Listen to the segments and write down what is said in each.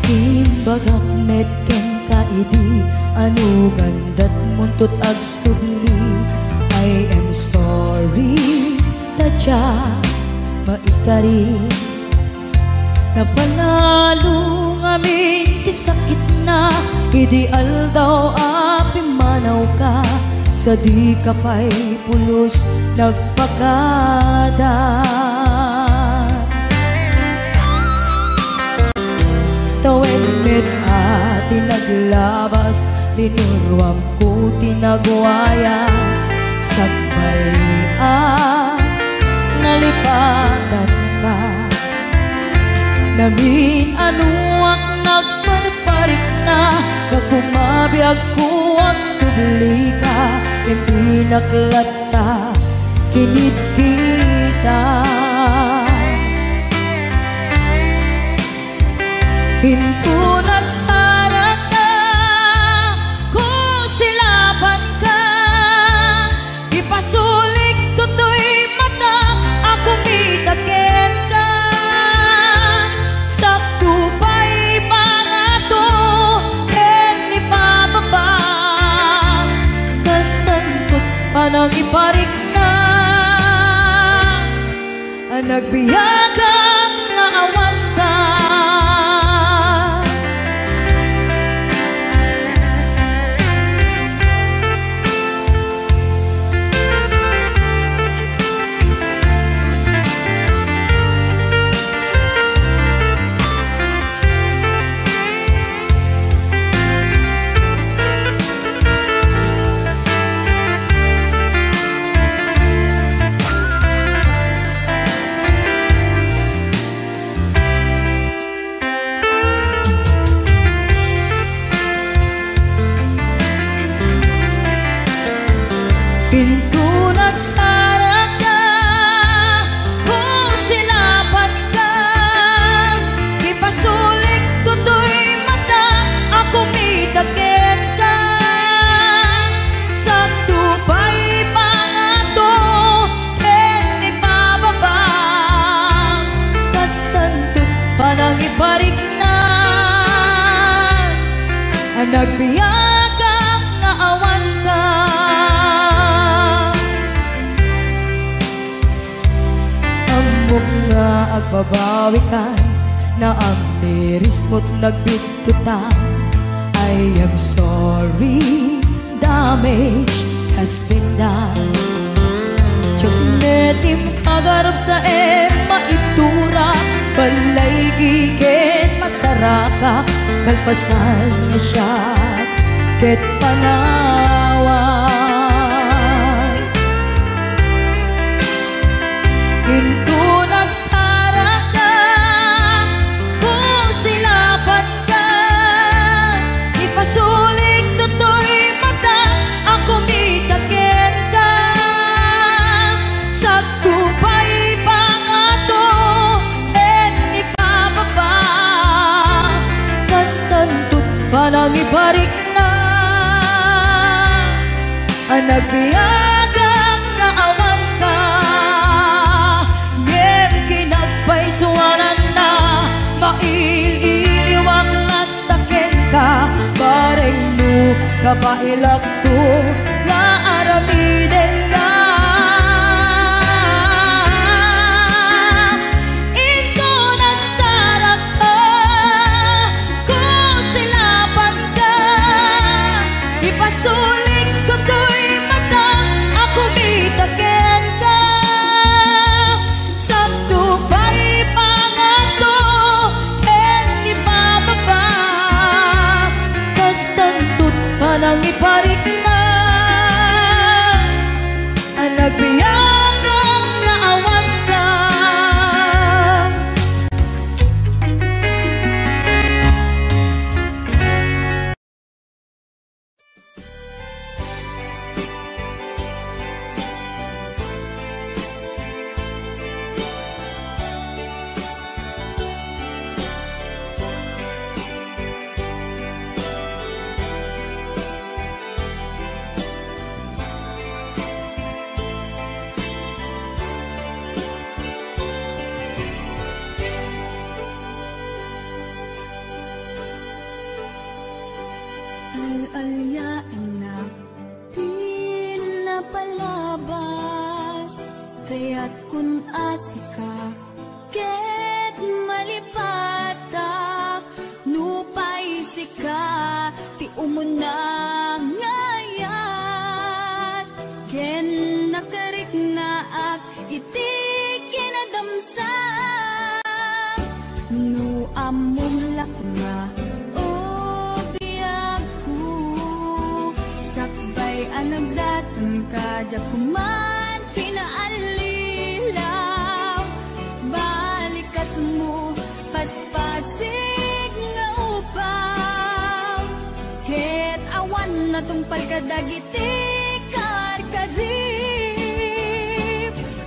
Timbagak medken kaidi anu gandat muntut ag subli. I am sorry tadya maikari napanalo ngamin ti sakit na ideal daw api manaw ka sa di kapay pulos nagpakada. Tawen med ati naglabas tinuruam ko tinagwayas sakbay nalipatan ka namin anuak nagparparik na nagkumabiyag ko ang subli ka hindi naklata kinit kita. Hinto nagsarag ka kung silaban ka ipasulik tutoy mata ako mitaken ka sakto pa'y pangato ken ni pababa kastantot panang iparik na nagbiyagang nga awan ka. Pinto nagsarag ka kung silaban ka ipasulik tutoy mata ako mitaken ka sakto pa'y pangato ken ipababa kastanto panang iparik na nagbiyagang nga awan ka. Nga agbabawi ka na ang miris mo't nagbitutan. I am sorry, damage has been done. Tsunetim agarap sa maitura balay gigen masaraka kalpasan niya siya ket panawan. Hinto nagsarag ka kung silaban ka ipasulik tutoy mata ako mitaken ka sakto pa'y pangato ken ipababa kastantot panang iparik na nagbiyagang nga awan ka. Suwanan na mailiwang lataken ka bareng mo kapailak to nga aramiden ka. Ito nagsarag ka kung silaban ka ipasulik tutoy mata ako mitaken ka sakto pa'y panang iparik na Alya anak, di na palabas, kaya't kun asika, ket malipatak, nupay sika, ti umuna ngayat, ken nakarik na ak, iti kinadamsak, nu among lakma, anagdatan ka, di kuman pinaalilaw. Balikas mo, paspasig nga upaw. Ket awan na tong palkadagiti karkarip.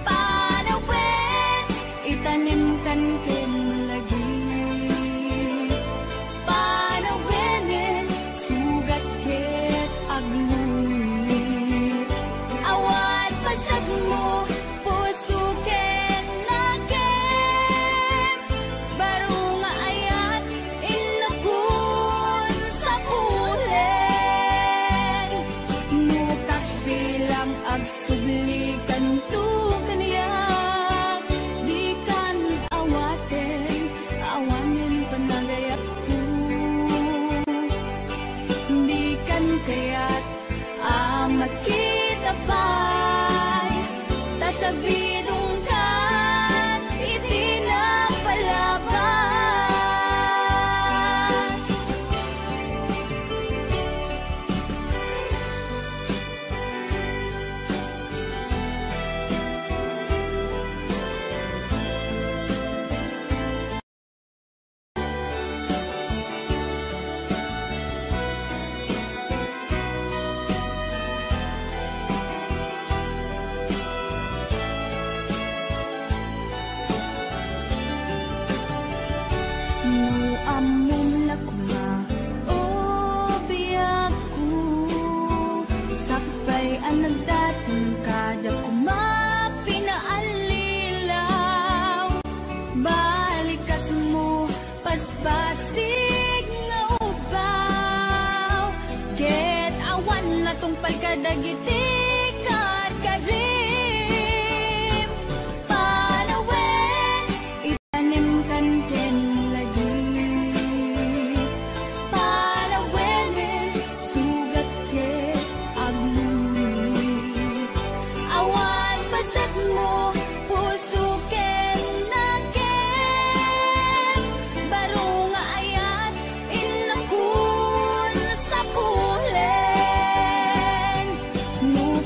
Panawin, itanim kan ken lagi. Panawinin, sugat ket aglu. Pasag mo, puso ken nagem, baro nga ayat, inakun sa pulen. Nukas bilang agsublikan to kaniyak, di kan awaten, awanin panagayat ko. Di kan kaya't amat kita pa. Sabidong kan, iti na palabas. Among lakma, o biyak ko, sakbay ang nagdating ka, di kuma pinaalilaw. Balikas mo, paspasig nga ubaw. Ket awan na tong palkadagiti karkarim. Panawin, itanim kan ken no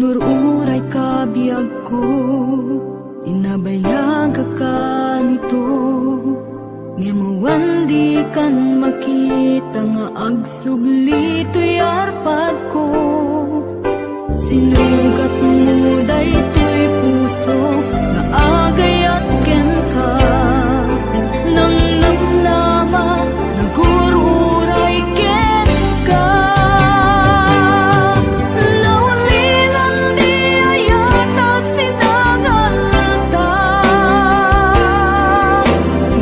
Inururay ka biyag ko, inabayag ka nito. Nga mawandi kan makita nga agsubli to'y arpag ko. Sinugat mo daytoy puso nga agayat ken ka. Nang namnama nagururay ken ka. Naulilan di ayata sinangalta.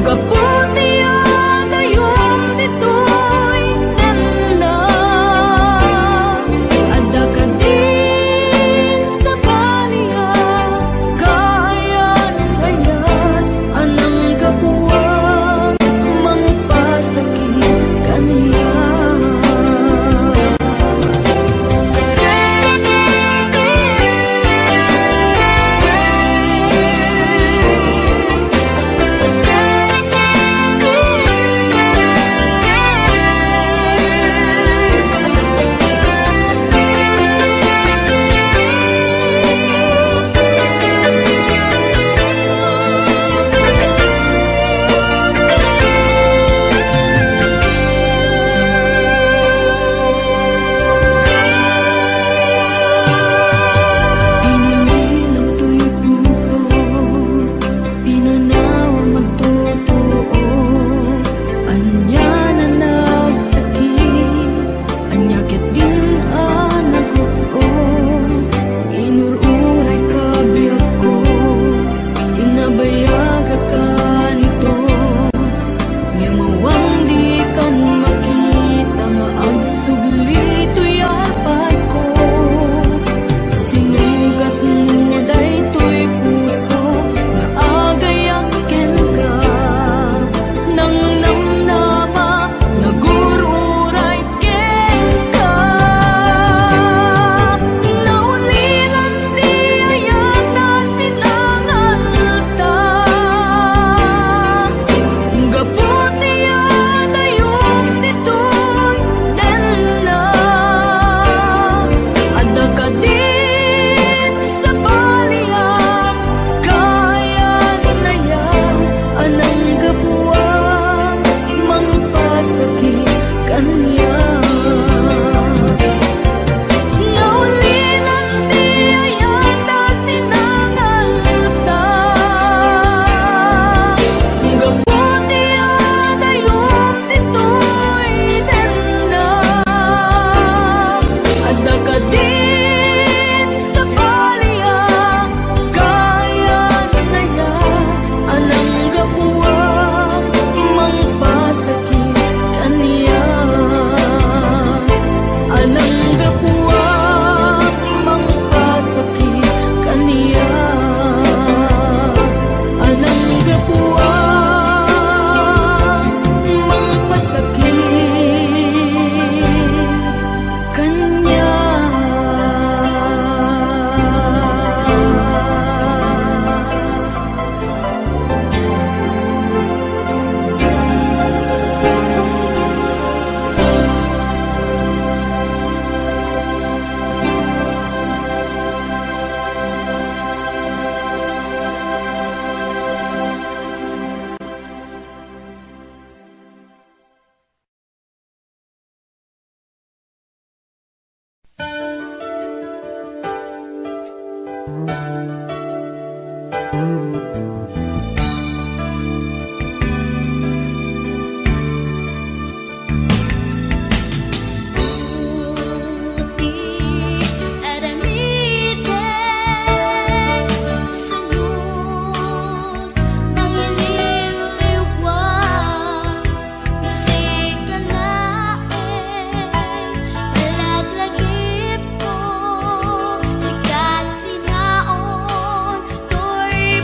Gaputi agayom ditoy nena. Ada ka din sa baliya. Kayan ayan anang kapuwang mangpasakit kaniya. Inilaw to'y puso, pinanawa magtotoo. Anya na nagsakit, anya ket din nagupo. Inururay ka biyag ko, inabayag ka nito. Nga mawandi kan makita nga agsubli to'y arpag ko. Sinugat mo daytoy puso nga agayat ken ka. Nang namnama nagururay ken ka. Naulilan di ayata sinangalta. Gaputi agayom ditoy nena. Ada ka din sa baliya. Kayan ayan anang gapuwang mangpasakit kaniya. Naulilan di ayata sinangalta. Gaputi agayom ditoy nena. Ada ka din sa baliya. Kayan ayan anang gapuwang mangpasakit kaniya. Anang gapuwang mangpasakit kaniya. Anang gapuwang mangpasakit kaniya. Sikat tinaon, to'y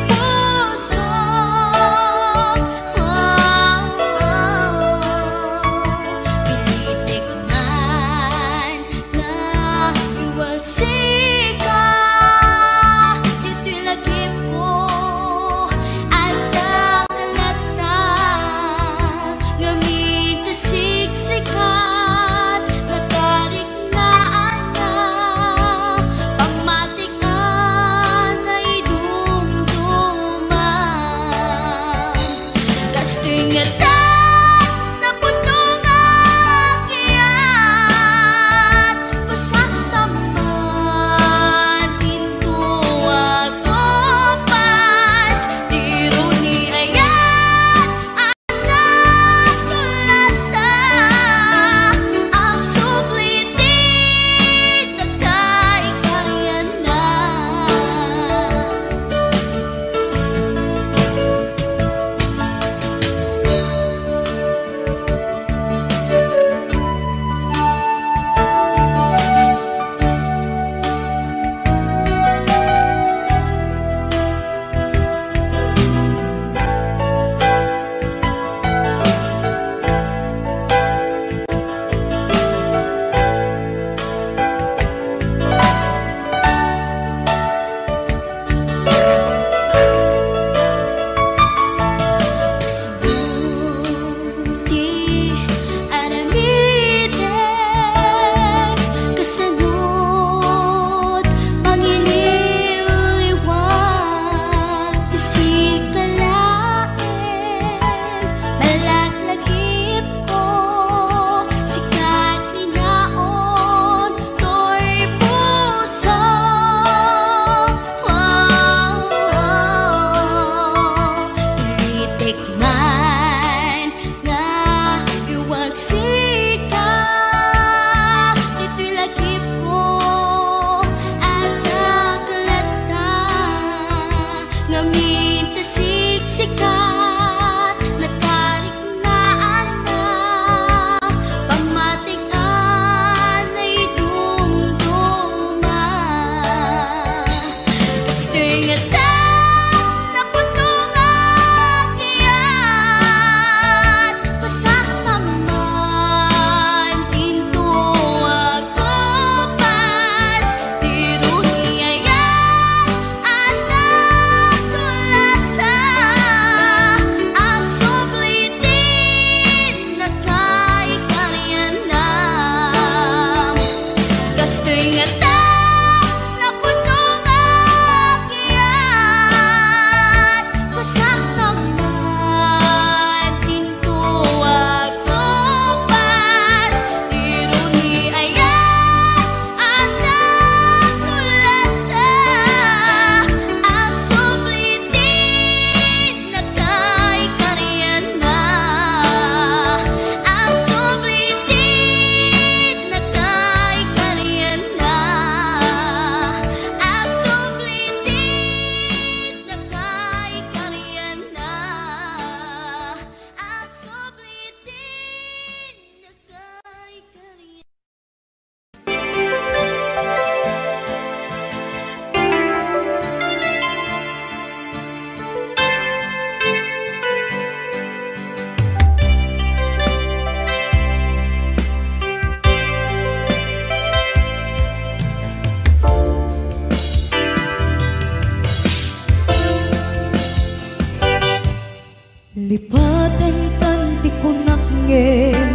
Lipatan kan di ko nakngem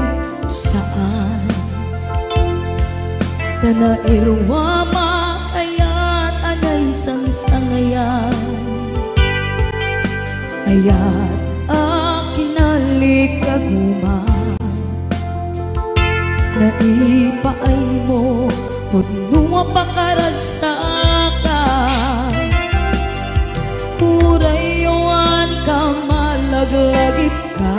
saan Tana irwa makayat anay sang-sangayan Ayat akinalik naipaay mo pudnua pakaragsakan Urayawan ka malaglagip ka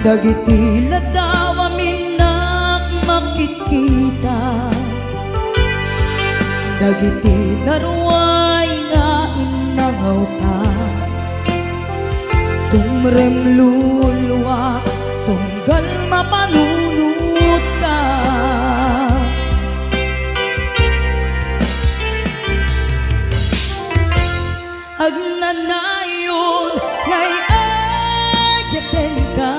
Dagiti ladawa minak makikita Dagiti naruay nga inangaw ta Tumrem lulwa tunggal mapanunot ka Agnanayon ngay ayaten ka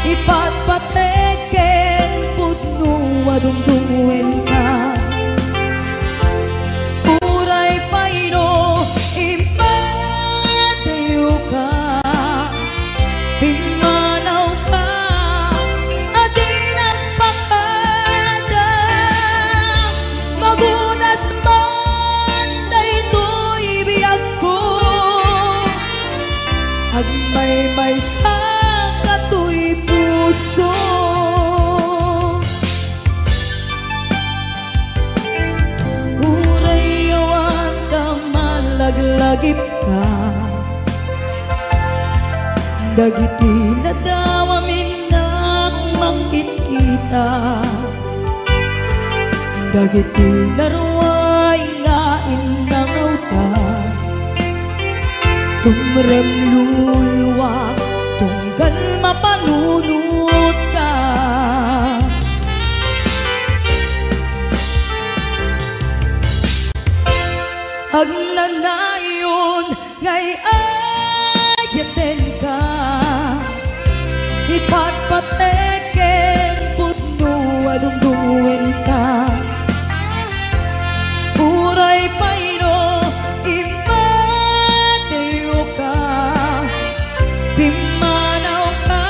Ipatpateken pudno adungdungwen ka Uray payno impateyo ka Pimanaw ka adi nagpakada Magudas man daytoy biyag ko Agmay-may sa katoy puso Urayawan ka malaglagip ka Dagiti ladawa minak makikita Dagiti naruay nga inangaw ta Tumrem lulwa tunggal mapanunot ka Agnanayon ngay ayaten ka Ipatpateken pudno adungdungwen ka Uray payno ipateyo ka Pimanaw ka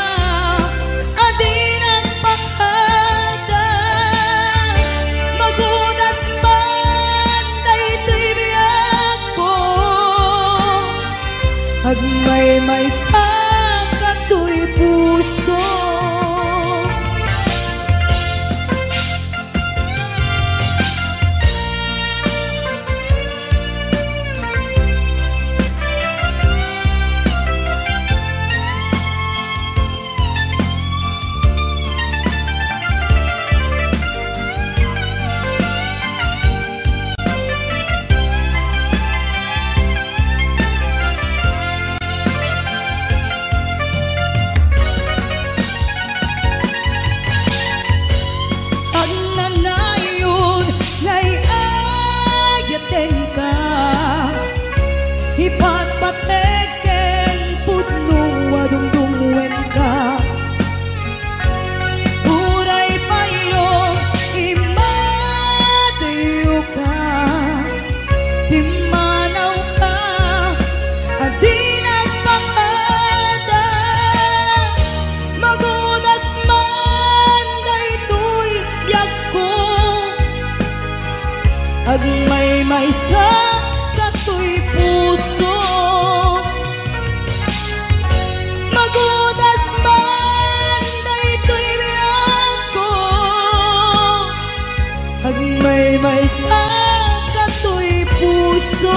Agmay-may sa katoy puso, magudas man daytoy biyak ko. Agmay-may sa katoy puso,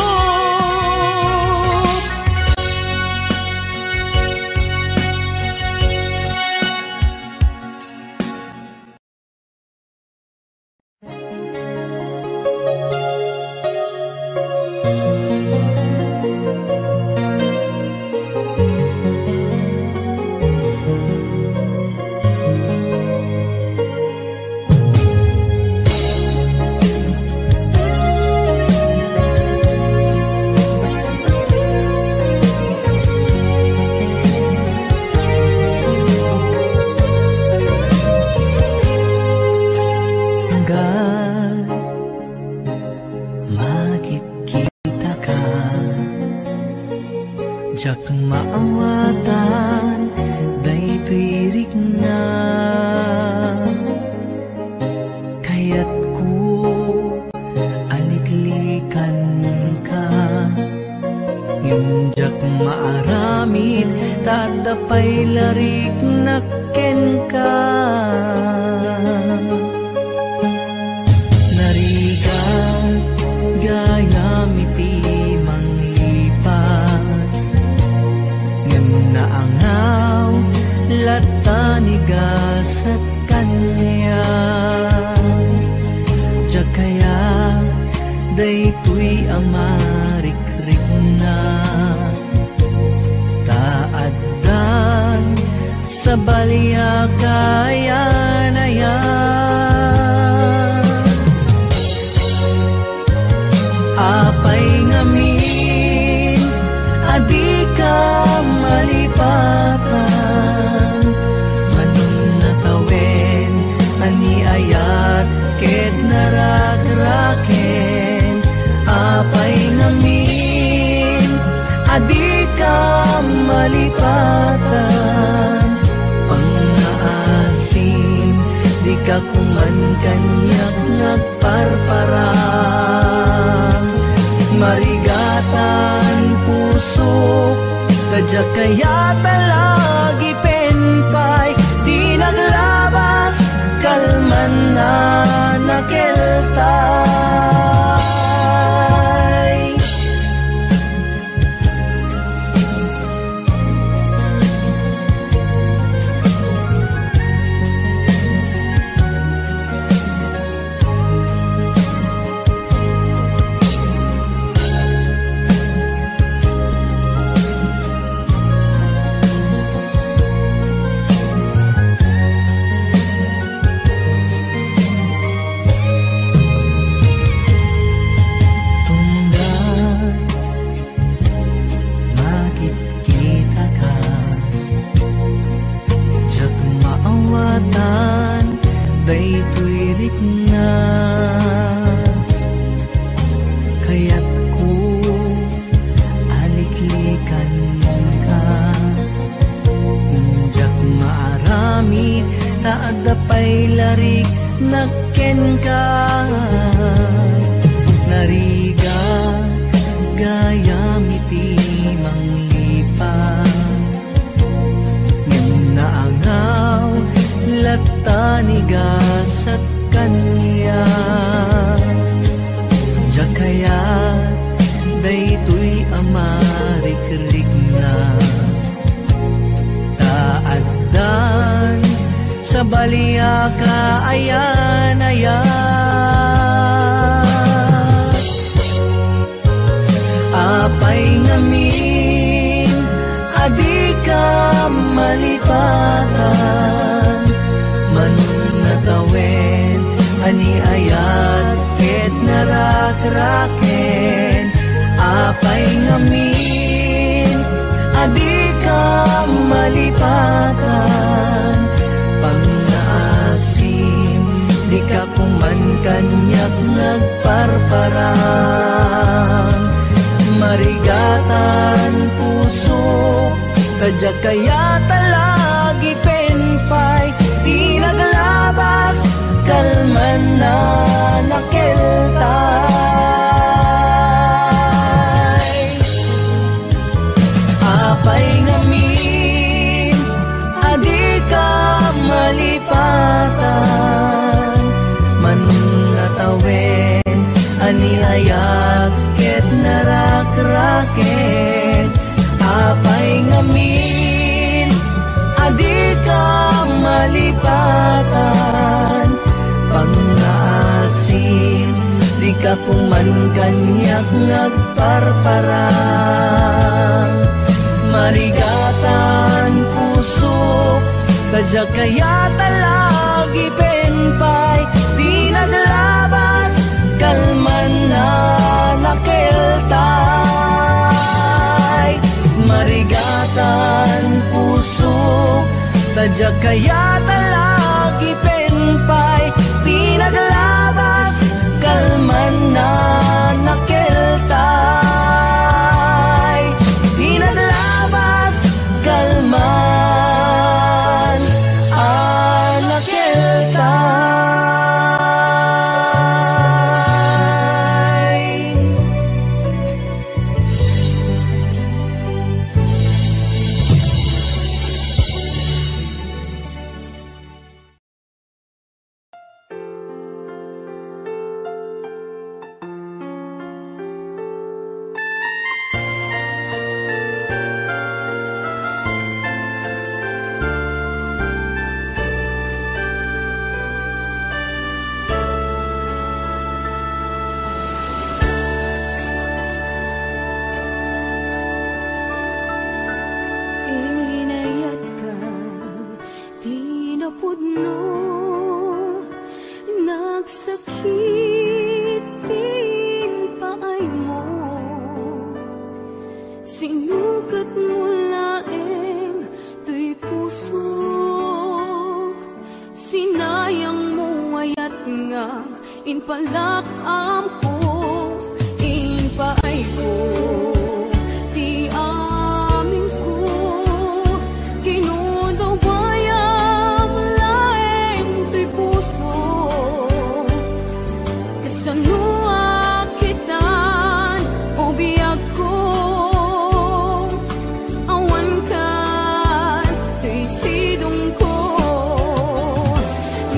jak maawatan daytoy rikna, kaya't ko aliklikan ka. Ngem jak maaramid tadapay larik nakken ka. Narigat gayam iti naangaw latanigas at kanya. Diyak kaya daytoy amarikrik na, taaddan sa balya kaya na yan. Apay ngamin adi ka malipatan, manong natawen ani ayat ket naragraken. Apay ngamin adi ka malipatan, pangaasim di ka kuman kanyak nagparparang. Marigatan puso kadya kaya talagi penpay, di naglabas kalman na nakeltay. Daytoy rikna, kaya't ko aliklikan ka. Diyak maaramid taadapay larik nakken ka. Nariga gayam iti manglipan, ngem naangaw latanigas at kanya. Diyak kaya daytoy amarikrik na, taaddan sa balya kaayan-ayan. Apay ngamin adi ka malipatan, manong natawen ani ayat ket narakraken. Apay ngamin adi ka malipatan, pangaasim di ka kuman kanyak nagparparang. Marigatan puso kadya kaya talagi penpay, di naglabas kalman na nakeltay. kapuman kanyak ngagparparang marigatan puso tadya kaya talagi penpay di naglabas kalman na nakeltay marigatan puso tadya kaya talagi penpay di naglabas kalman na nakeltay di naglabas kalman nakeltay. Inayat ka, di napudno, nagsakitin paay mo, sinugat mo laeng to'y pusok, sinayang mo ayat nga, inpalakam ko, inpaay ko.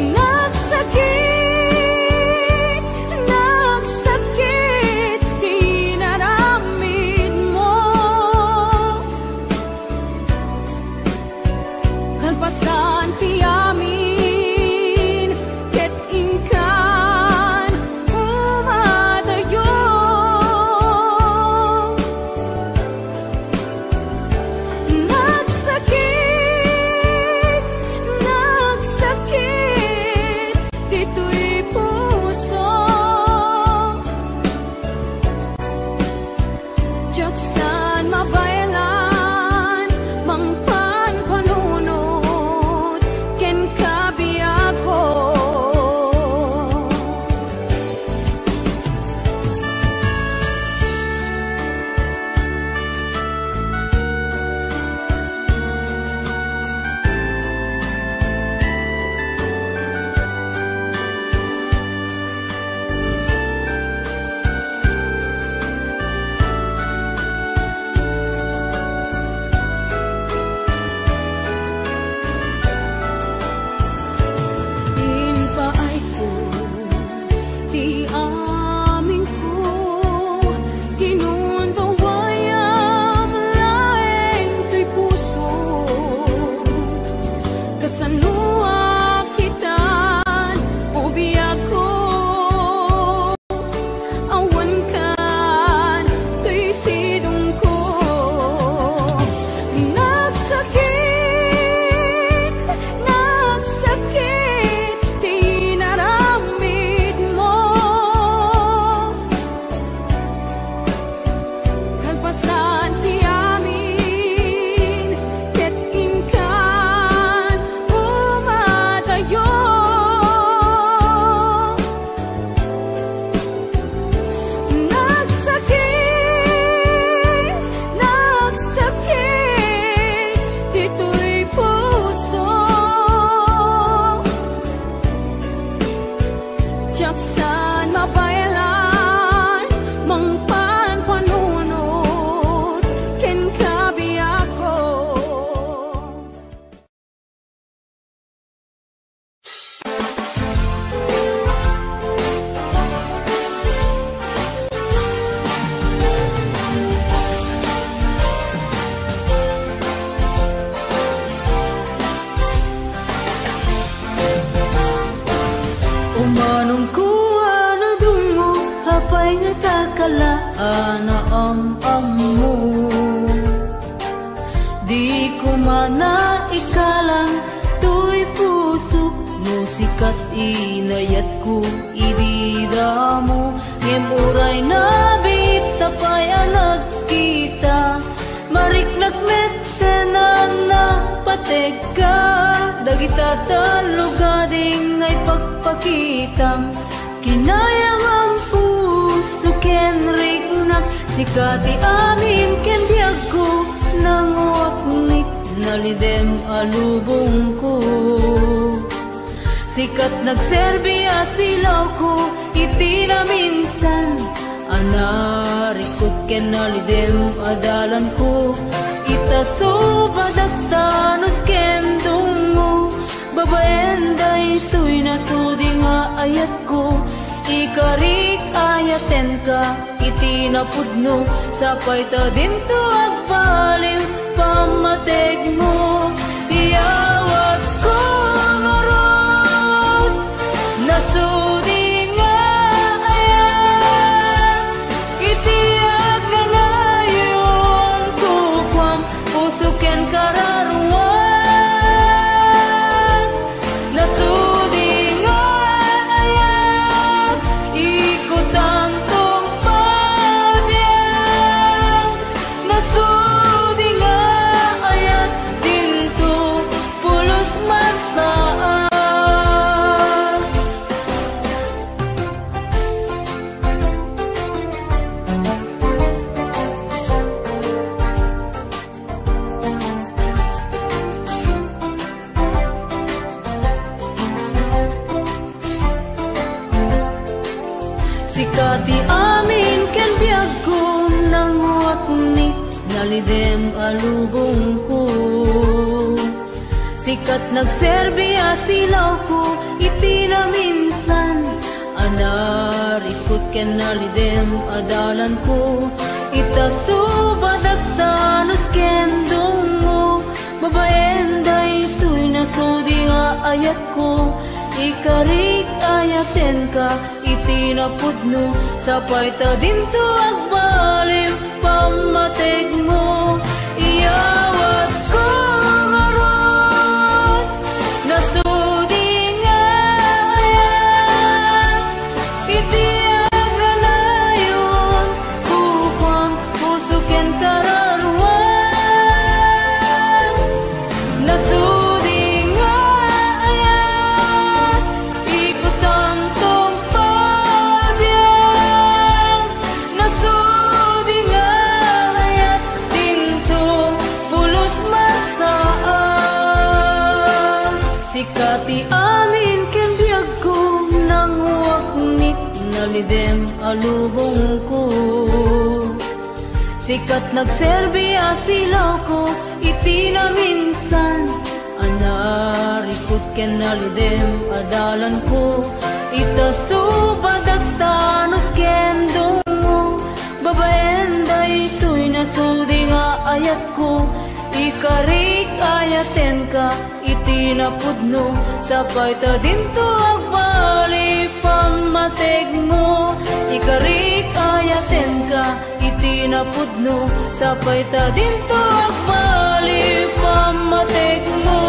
Nagsakit, di naramdaman kalaan na mo. Di ko manaikalang tuy pusok no sikat inayat ko idida mo. Ngem uray na bita paya nagkita mariknak mettenan na pateka dagita talugading ay pagpakitang kinayang ang puso ken rignak sikati amin ken biyag ko nang waknit nalidem alubong ko. Sikat nagserbiya silaw ko iti na minsan anarikot ken nalidem adalan ko itaso badagtanos ken dungo babaen day tuy nasudi nga ayat ko ikarik ayaten ka iti napudno sapay ta dinto agpaliw pamateg mo iyawat ko ngaron nasudi nga ayat iti agnanayon kukwam pusuken kararuan nasudi nga ayat ikutang tong pabiyang nasudi nga ayat dinto pulos masaan. Sikati amin ken biyag ko nang waknit nalidem alubong ko. Sikat nagserbiya silaw ko iti na minsan anarikot ken nalidem adalan ko itaso badagtanos ken dungo babaen day tuy nasudi nga ayat ko ikarik ayaten ka iti napudno sapay ta dinto agbalim pamateg mo iyawat ko ngaron nasudi nga ayat iti agnanayon kukwam pusuken kararuan nasudi nga ayat ikutang tong pabiyang nasudi nga ayat dinto pulos masaan. Sikati amin ken biyag ko nang waknit nalidem alubong ko. Sikat nagserbiya silaw ko iti na minsan anarikot ken nalidem adalan ko itaso badagtanos ken dungo babaen day tuy nasudi nga ayat ko ikarik ayaten ka iti napudno sapay ta dinto agbali pamateg mo ikarik ayaten ka iti napudno sapay ta dinto agbali pamateg mo.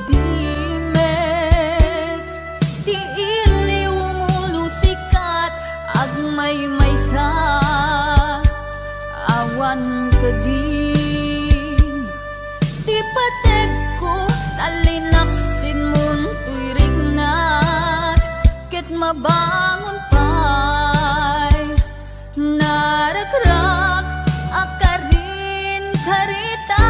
kedimek ti iliw muno sikat agmay maysa awan keding ti patek ko talinaksin mun tuirik nat ket mabangon pay naragrak akarin karita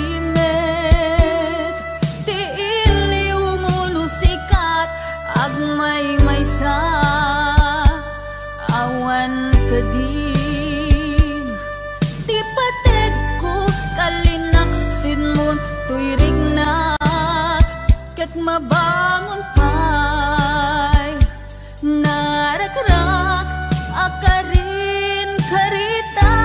kedimek ti iliw muno sikat agmay maysa awan keding ti patek ko kalinaksin mon tuirik nak ket mabangon pay narakrak akarin karita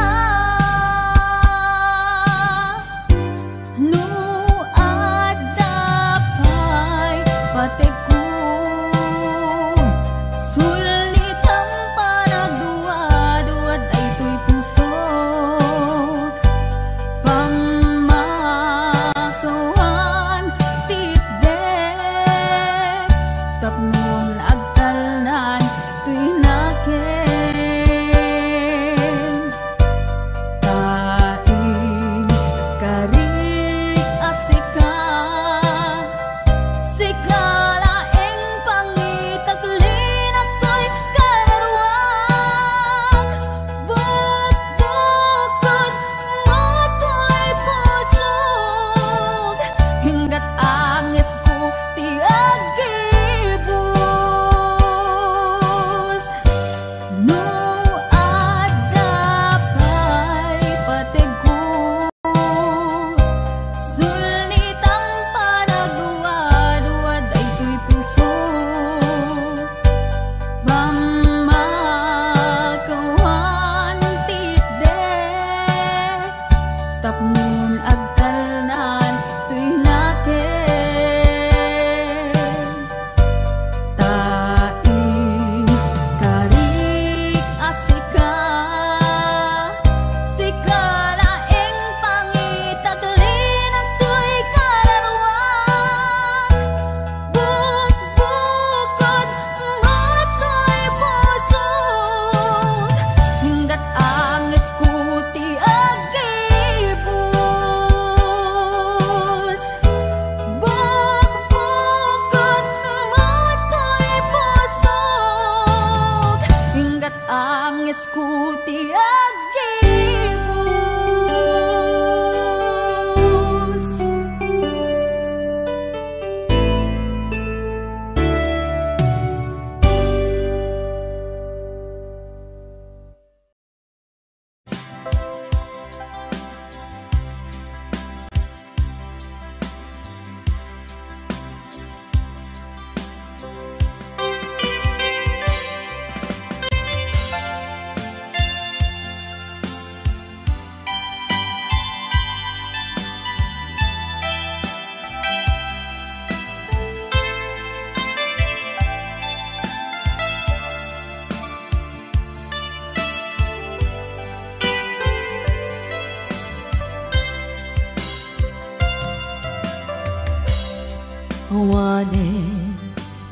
awanen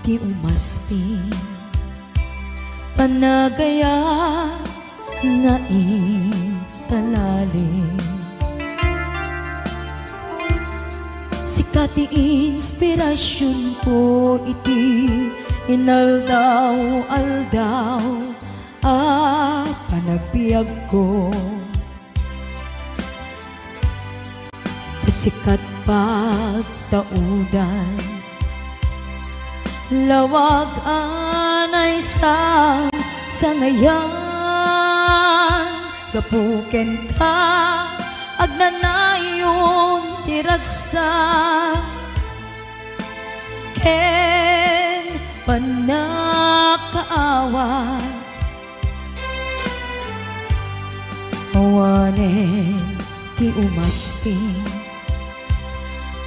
ti umasping panagaya nga intalalim. Sikat ti inspirasyon ko iti inaldaw-aldaw panagbiag ko. Sikat pagtaudan lawag anay sa ngayan gapuken ka agnanayon tiragsa ken panakaawat awanen ti umasping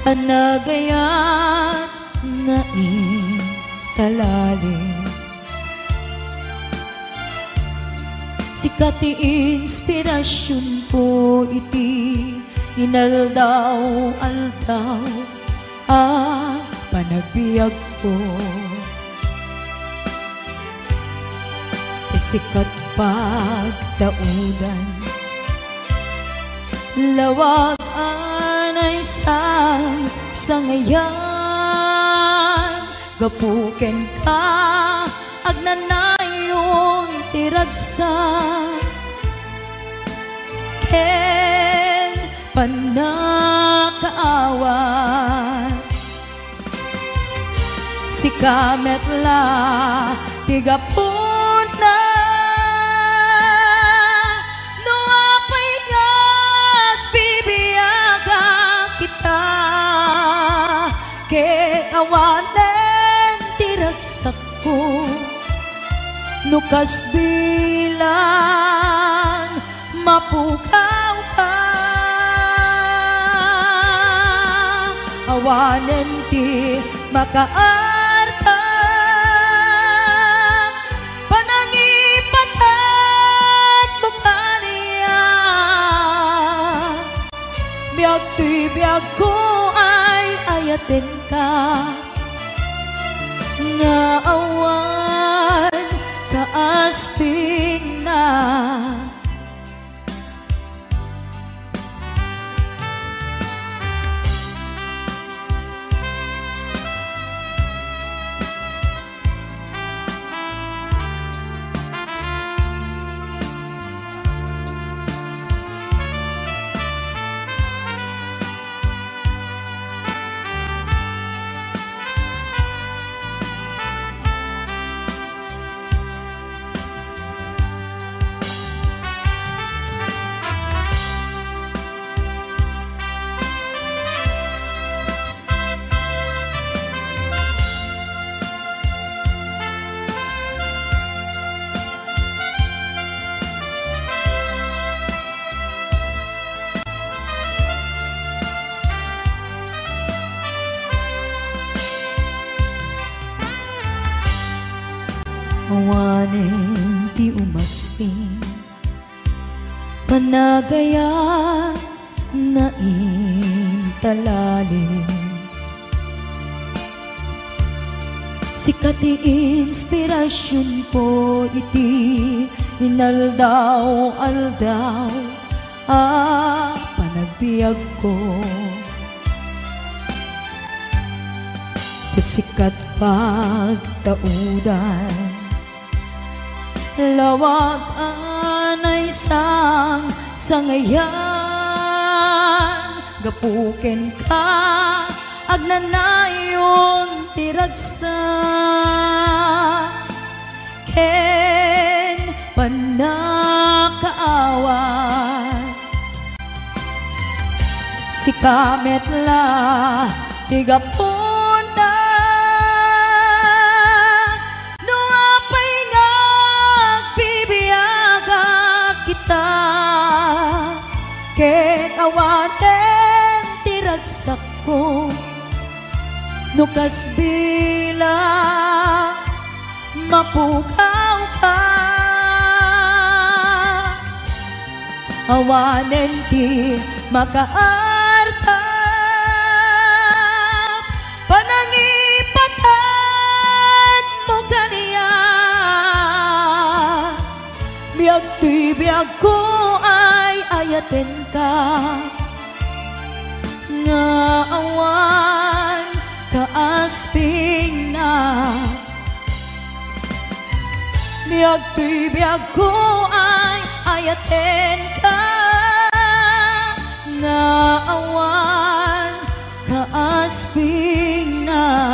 panagayat nga intalalim. Sikat ti inspirasyon ko iti inaldaw-aldaw panagbiag ko. Sikat pagtaudan lawag anay sa ngayan gapuken ka agnanayon tiragsa ken panakaawat si kametla tigapuna no apay agbibiyaga kita ken awanen tiragsak ko nukas bilang mapukaw ka awanen ti makaarta panangipatat mo kaniya biag tuy biag ko ay ayaten ka nga awan kaasping na. Awanen ti umasping panagaya na intalalim. Sikat ti inspirasyon ko iti inaldaw-aldaw panagbiag ko. Sikat pagtaudan lawag anay sa ngayan gapuken ka agnanayon tiragsa ken panakaawat si kametla tigapuna no apay ngagbibiyaga kita ken awaten tiragsak ko no kasbila mapukaw ka awanen ti makaarta panangin biyag ko ay ayaten ka, nga awan kaasping na. Biyag to'y biyag ko ay ayaten ka, nga awan kaasping na.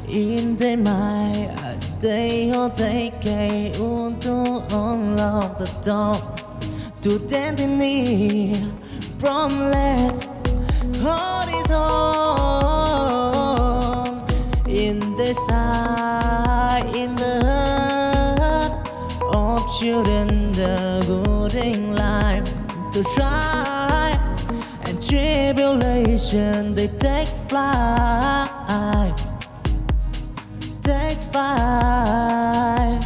Inte mig att dig och dig kan unto unlock the door to destiny from let horizon in the sky in the heart of children the good in life to try and tribulation they take flight. Take five,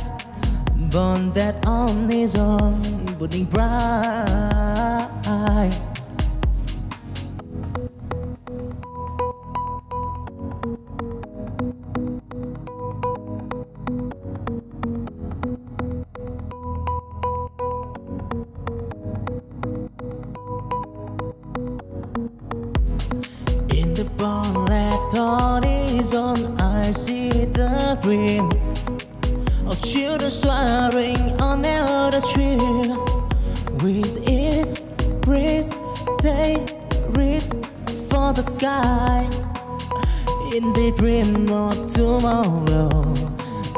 born that on his own, burning bright. In the bonnet horizon, I see the dream of children soaring on the street. With it, breeze, they reach for the sky. In the dream of tomorrow,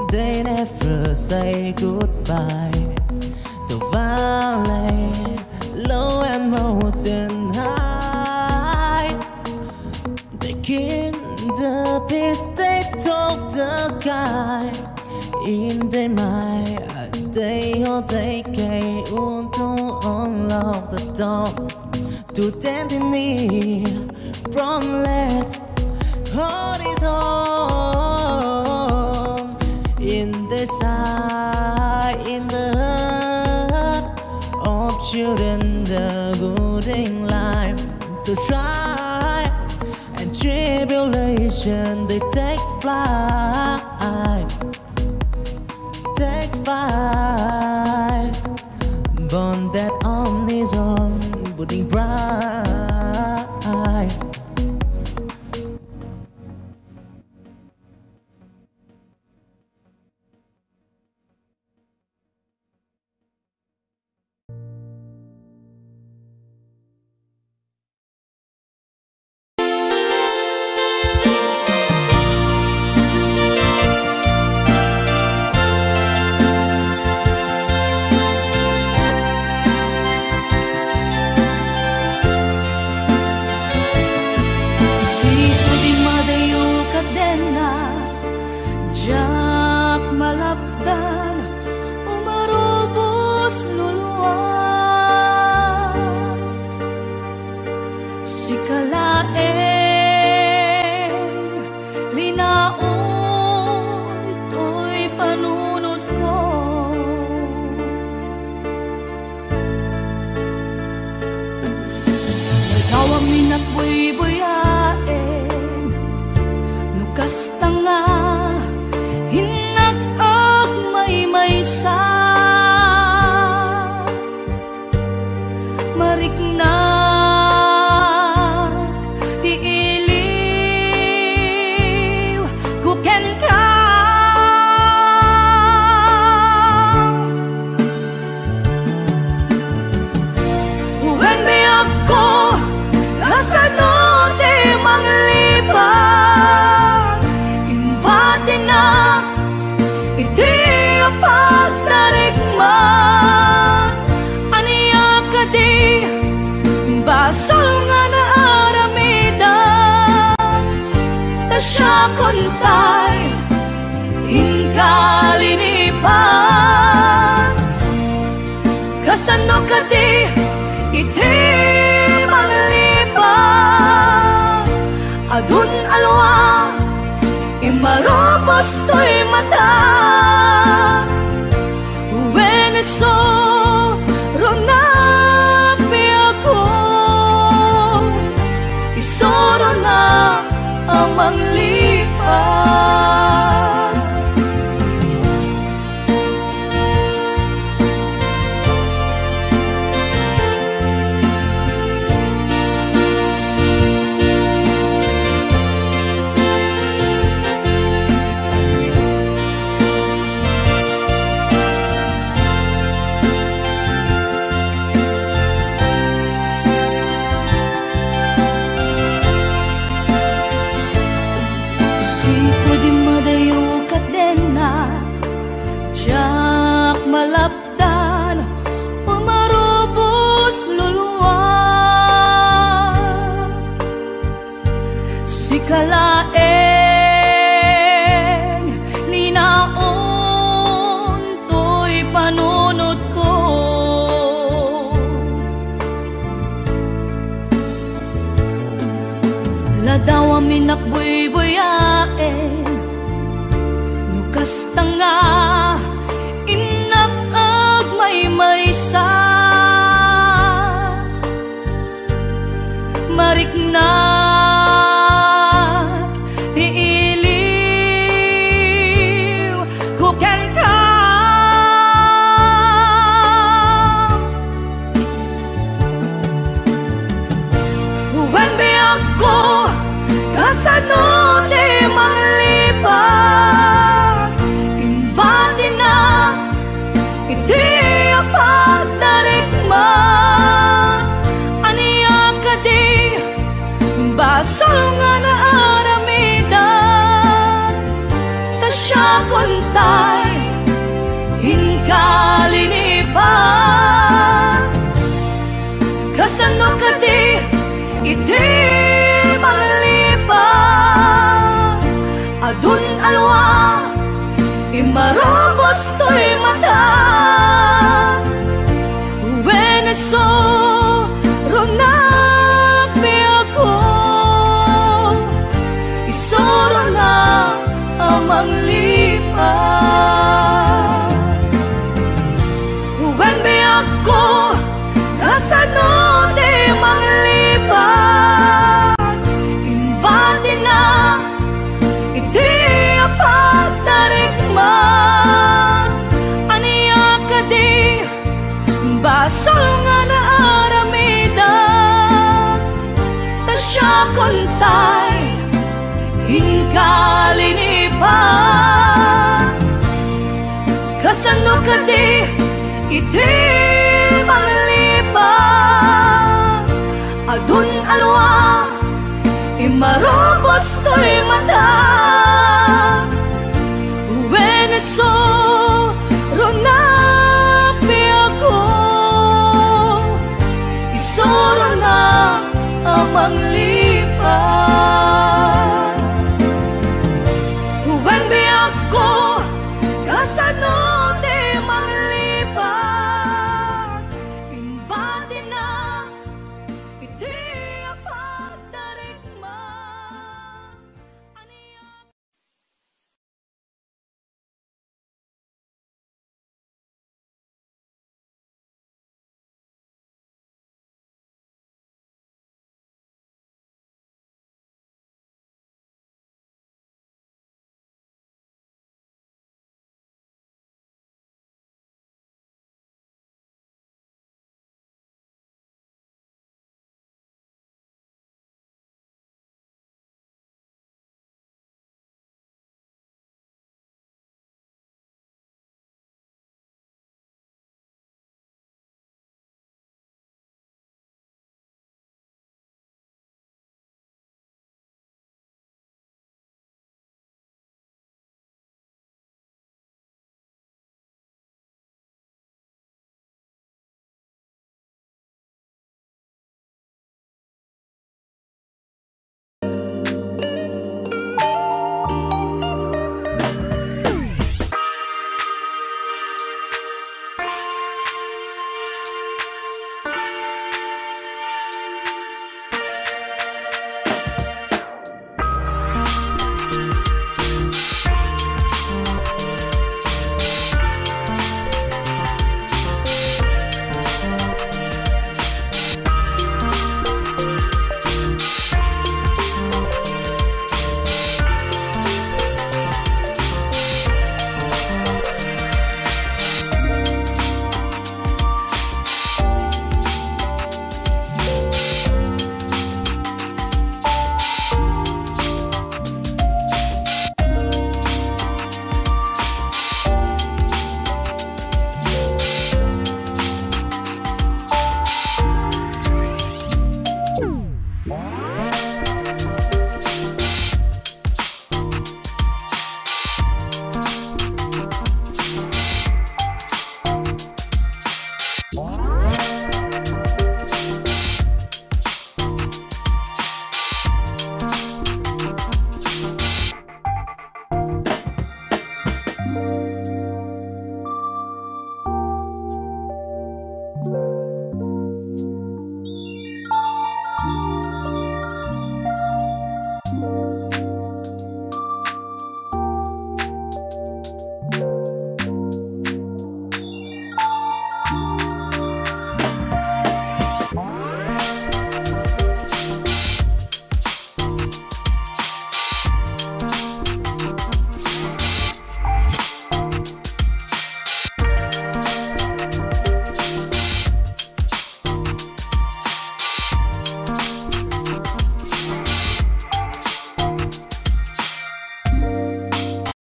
they never say goodbye. The valley, low and mountain high, they keep the peace, they talk the sky. In the night, they all they came to unlock the door to destiny from let horizon in the sky in the heart of children the good in life to try and tribulation they take flight. Take five, born that on his own, burning bright. umarubos luluwa. Si kalaeng linaon to'y panunod ko. Nagawang minagbuy-buyain, nukas tanga, hinag-ag may-maysa. Mariknag, tiiliw, kuken ka. Uwen mi ako, kasano di manglibang, imbati na, iti ang pagtarigman. Aniya ka di, basol nga na aramidan, ta siya kontay, hinkalinipan. Kasano ka di, iti manglibang, adun alwa, imarobos to'y mata. Uweneso, ronapi ako, isoro na amang lipan. Siko di madayo kadena, jak malapdan, umarubos luluwa. Si kalaeng linaon to'y panunod ko. Ladaw ang minakbuy-buyain, nukas tanga, inag-ag may-maysa. Mariknag, tiiliw, kuken ka. Uwen mi ako, kasano di manglibang, imbati na, iti ang pagtarigman. Aniya ka di, basol nga na aramidan, ta siya kontay, hinkalinipan. Kasano ka di, iti manglibang, adun alwa, imarobos to'y mata. Uweneso, ronapi ako, isoro na amang lipan. Uwen mi ako, kasano di manglibang, imbati na, iti ang pagtarigman. Aniya ka di, basol nga na aramidan, ta siya kontay, hinkalinipan. Kasano ka di, iti manglibang, adun alwa, imarobos to'y mata.